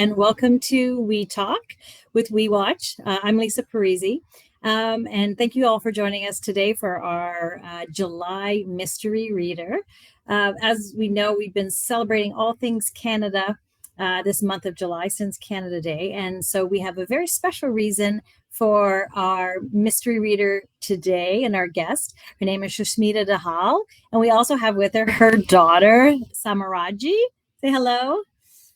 and welcome to We Talk with We Watch. I'm Lisa Parisi, and thank you all for joining us today for our July Mystery Reader. As we know, we've been celebrating all things Canada this month of July since Canada Day, and so we have a very special reason for our mystery reader today and our guest. Her name is Susmita Dahal, and we also have with her daughter, Samaraji. Say hello.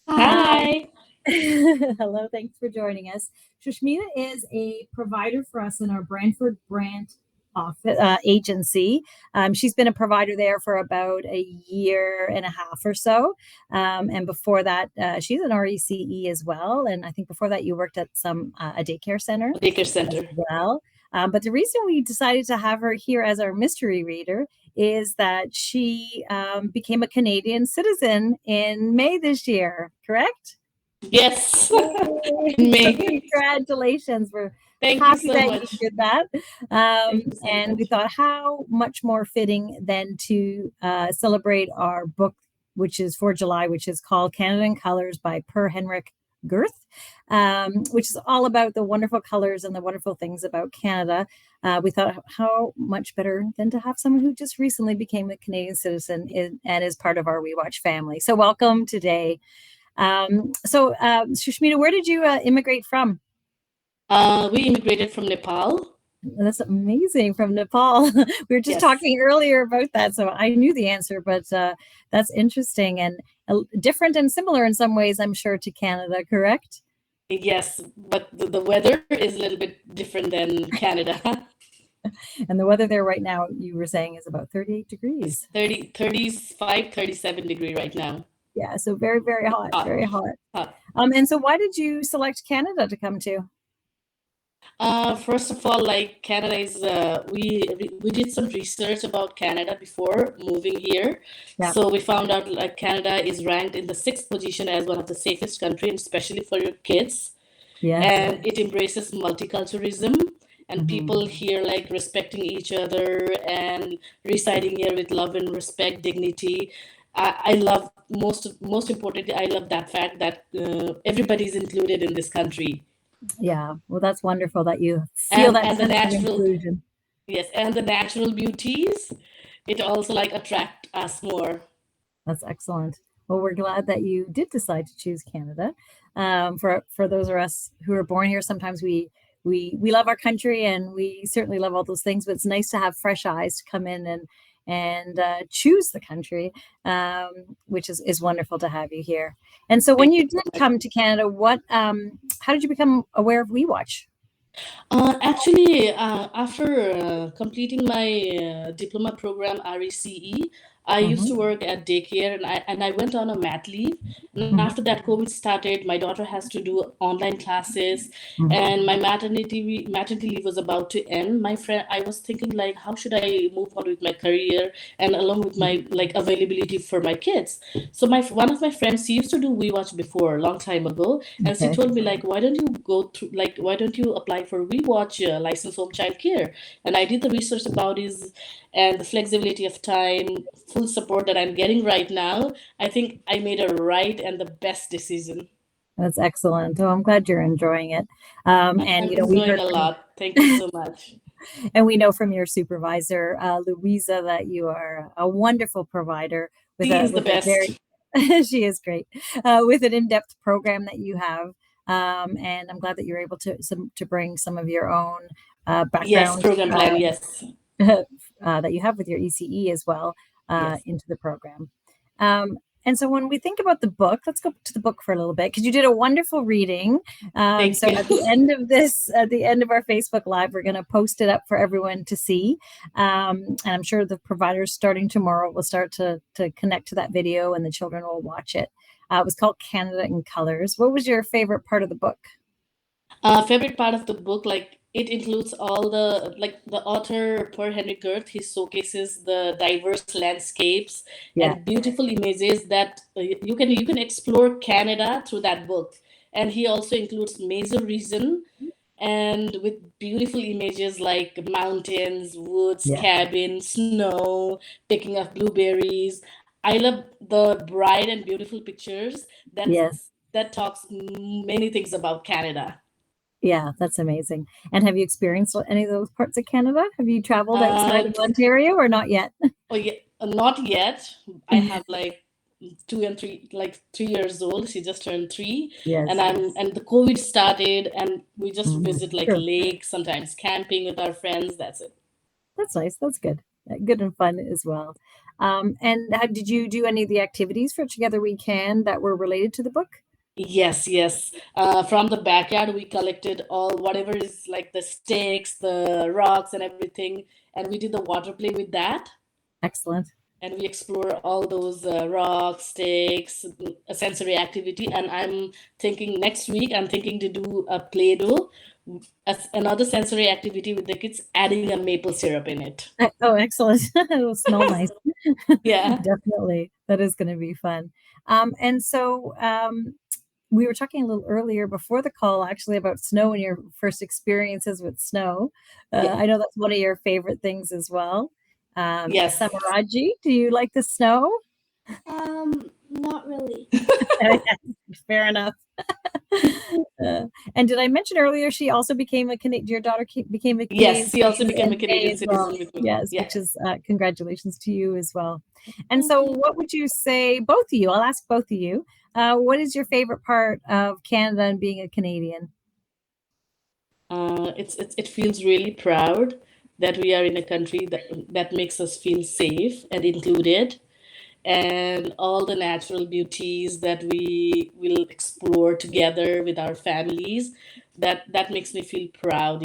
Hi. Hello, thanks for joining us. Susmita is a provider for us in our Brantford-Brant Agency. She's been a provider there for about a year and a half or so. And before that, she's an RECE as well. And I think before that, you worked at a daycare center. Daycare center. As well. But the reason we decided to have her here as our mystery reader is that she became a Canadian citizen in May this year, correct? Yes. May. So congratulations. We're happy that you did that. And we thought how much more fitting than to celebrate our book, which is for July, which is called Canada in Colors by Per-Henrik Gurth, which is all about the wonderful colors and the wonderful things about Canada. We thought how much better than to have someone who just recently became a Canadian citizen and is part of our We Watch family. So welcome today. Susmita, where did you immigrate from? We immigrated from Nepal. That's amazing, from Nepal. We were just talking earlier about that, so I knew the answer, but that's interesting and different and similar in some ways, I'm sure, to Canada, correct? Yes, but the weather is a little bit different than Canada. And the weather there right now, you were saying, is about 38 degrees. 35, 37 degree right now. Yeah, so very, very hot, very hot. And so why did you select Canada to come to? First of all, like Canada is, we did some research about Canada before moving here. Yeah. So we found out like Canada is ranked in the 6th position as one of the safest countries, especially for your kids. Yeah. And it embraces multiculturalism and people here like respecting each other and residing here with love and respect, dignity. I love most importantly, I love that fact that everybody is included in this country. Yeah, well, that's wonderful that you feel that sense of inclusion. Yes, and the natural beauties, it also like attract us more. That's excellent. Well, we're glad that you did decide to choose Canada. For those of us who are born here, sometimes we love our country and we certainly love all those things, but it's nice to have fresh eyes to come in and choose the country, which is wonderful to have you here. And so when you did come to Canada, how did you become aware of We Watch? Actually, after completing my diploma program, RECE, I used to work at daycare and I went on a mat leave. And after that, COVID started. My daughter has to do online classes and my maternity leave was about to end. I was thinking like, how should I move on with my career and along with my like availability for my kids? So one of my friends, she used to do We Watch before a long time ago. And she told me like, why don't you apply for We Watch licensed home child care? And I did the research about it and the flexibility of time, full support that I'm getting right now. I think I made a right and the best decision. That's excellent. Oh, I'm glad you're enjoying it. I'm enjoying a lot. Thank you so much. And we know from your supervisor, Louisa, that you are a wonderful provider. She is the best. She is great. With an in-depth program that you have. And I'm glad that you're able to bring some of your own background. Yes, program plan, yes. That you have with your ECE as well into the program. And so when we think about the book, let's go to the book for a little bit, because you did a wonderful reading. At the end of our Facebook Live, we're going to post it up for everyone to see. And I'm sure the providers starting tomorrow will start to connect to that video and the children will watch it. It was called Canada in Colors. What was your favorite part of the book? Favorite part of the book, like it includes all the author Per-Henrik Gurth. He showcases the diverse landscapes and beautiful images that you can explore Canada through that book. And he also includes major region and with beautiful images like mountains, woods, cabins, snow, picking up blueberries. I love the bright and beautiful pictures that that talks many things about Canada. Yeah, that's amazing. And have you experienced any of those parts of Canada? Have you traveled outside of Uh, Ontario or not yet? oh yeah, not yet. I have like 2 and 3, like 3 years old. She just turned 3, Yes. and the COVID started, and we just visit like True. lakes, sometimes camping with our friends. That's it. That's nice. That's good. Good and fun as well. And did you do any of the activities for Together We Can that were related to the book? Yes, yes. From the backyard, we collected all whatever is like the sticks, the rocks, and everything, and we did the water play with that. Excellent. And we explore all those rocks, sticks, a sensory activity. And I'm thinking next week, I'm thinking to do a play-doh, as another sensory activity with the kids, adding a maple syrup in it. Oh, excellent. It'll smell nice. Yeah. Definitely. That is going to be fun. And so we were talking a little earlier before the call actually about snow and your first experiences with snow. Yeah. I know that's one of your favorite things as well. Yes. Samaraji, do you like the snow? Not really. Fair enough. And did I mention earlier she also became a Canadian? Your daughter became a Canadian. Yes, she also became a Canadian as well. citizen with me. Yes, Yeah. which is congratulations to you as well. And Thank so, you. what would you say, both of you? I'll ask both of you. What is your favorite part of Canada and being a Canadian? It feels really proud that we are in a country that makes us feel safe and included, and all the natural beauties that we will explore together with our families. That makes me feel proud,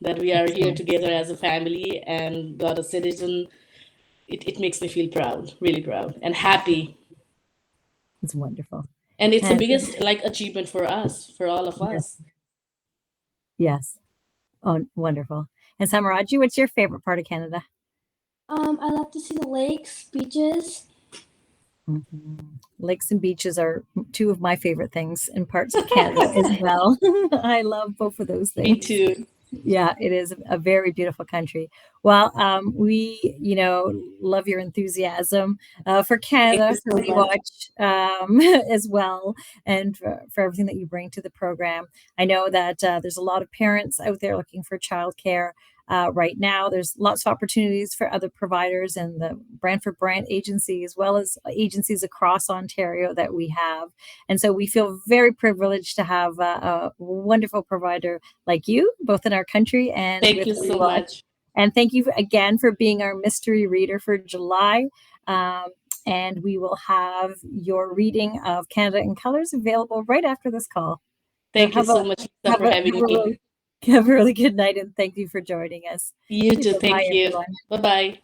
that we are here Excellent. together as a family and got a citizen. It makes me feel proud, really proud and happy. It's wonderful. And it's the And biggest like achievement for us, for all of yes, us. yes. Oh, wonderful. And Samaraji, what's your favorite part of Canada? I love to see the lakes, beaches. Lakes and beaches are two of my favorite things in parts of Canada as well. I love both of those things. Me too. Yeah, it is a very beautiful country. Well, we, love your enthusiasm for Canada, Thank for you so much. WeWatch as well, and for everything that you bring to the program. I know that there's a lot of parents out there looking for childcare. Right now, there's lots of opportunities for other providers and the Brantford-Brant Agency, as well as agencies across Ontario that we have. And so we feel very privileged to have a wonderful provider like you, both in our country and Thank with you so WeWatch. much. And thank you again for being our mystery reader for July. And we will have your reading of Canada in Colors available right after this call. Thank you so much, Lisa, for having me. Have a really good night, and thank you for joining us. You too. Bye-bye, Thank you. everyone. Bye-bye.